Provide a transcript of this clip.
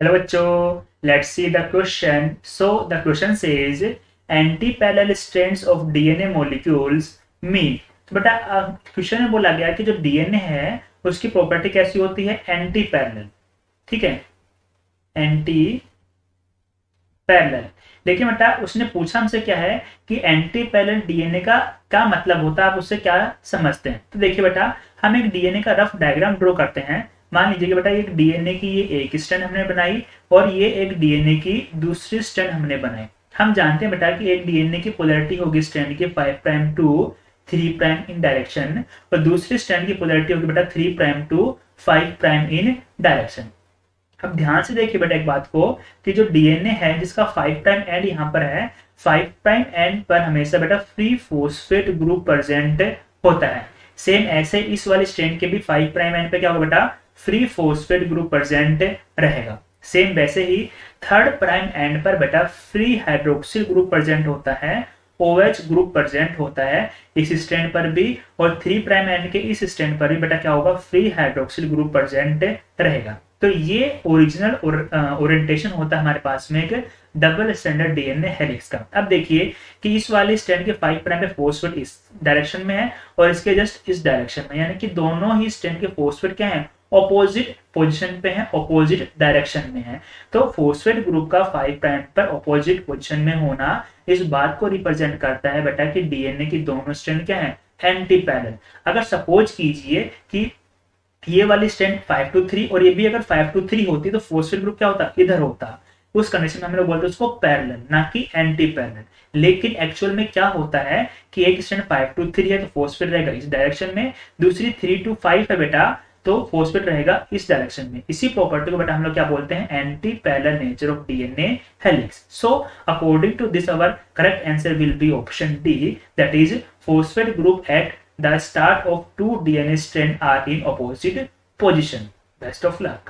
Hello बच्चों, let's see the question. So the question says anti parallel strands of DNA molecules mean. तो बेटा question में बोला गया कि जो डीएनए है उसकी प्रॉपर्टी कैसी होती है? Anti parallel. ठीक है, एंटी पैरेलल. लेकिन बेटा उसने पूछा हमसे क्या है कि एंटी पैरेलल डीएनए का क्या मतलब होता है, आप उससे क्या समझते हैं. तो देखिए बेटा, हम एक डीएनए का रफ डायग्राम ड्रॉ करते हैं. मान लीजिए कि बेटा एक डीएनए की ये एक स्ट्रैंड हमने बनाई और ये एक डीएनए की दूसरी स्ट्रैंड हमने बनाई. हम जानते हैं बेटा कि एक डीएनए की पोलैरिटी होगी स्ट्रैंड की 5 prime to 3 prime in direction और दूसरी स्ट्रैंड की पोलैरिटी होगी बेटा 3 prime to 5 prime in direction. अब ध्यान से देखिए बेटा एक बात को कि जो डीएनए है जिसका 5 प्राइम एंड यहाँ पर है, 5 प्राइम एंड पर हमेशा बेटा फ्री फॉस्फेट ग्रुप प्रेजेंट होता है. सेम ऐसे इस वाले स्ट्रैंड के भी 5 प्राइम एंड पे क्या होगा बेटा? फ्री फॉस्फेट ग्रुप प्रेजेंट रहेगा. सेम वैसे ही थर्ड प्राइम एंड पर बेटा फ्री हाइड्रोक्सिल ग्रुप प्रेजेंट होता है, OH ग्रुप प्रेजेंट होता है इस स्ट्रैंड पर भी. और 3 प्राइम एंड के इस स्ट्रैंड पर भी बेटा क्या होगा? फ्री हाइड्रोक्सिल ग्रुप प्रेजेंट रहेगा. तो ये ओरिजिनल ओरिएंटेशन होता है हमारे पास में एक डबल स्टैंडर्ड डीएनए हेलिक्स का. अब देखिए कि इस वाले स्ट्रैंड के 5 प्राइम पे फॉस्फेट इस डायरेक्शन में है और इसके जस्ट इस डायरेक्शन में, यानी कि दोनों ही स्ट्रैंड के फॉस्फेट क्या है? ऑपोजिट पोजीशन पे है, ऑपोजिट डायरेक्शन में है. तो फॉस्फेट ग्रुप का 5 प्राइम पर ऑपोजिट पोजीशन में होना इस बात को रिप्रेजेंट करता है बेटा कि डीएनए की दोनों स्ट्रैंड क्या है? Anti parallel. अगर सपोज कीजिए कि ये वाली स्ट्रैंड 5 to 3 और ये भी अगर 5 to 3 होती तो फॉस्फेट ग्रुप क्या होता? इधर होता. उस कंडीशन में हम लोग बोलते हैं उसको पैरेलल, ना कि एंटी पैरेलल. लेकिन एक्चुअल में क्या होता है कि एक स्ट्रैंड 5 to 3 है तो फॉस्फेट रहेगा इस डायरेक्शन में, दूसरी 3 to 5 है बेटा तो फॉस्फेट रहेगा इस डायरेक्शन में. इसी प्रॉपर्टी को बेटा हम लोग क्या बोलते हैं? Anti parallel nature of DNA helix. So according to this our correct answer will be option D, that is phosphate group at the start of two DNA strands are in opposite position. Best of luck.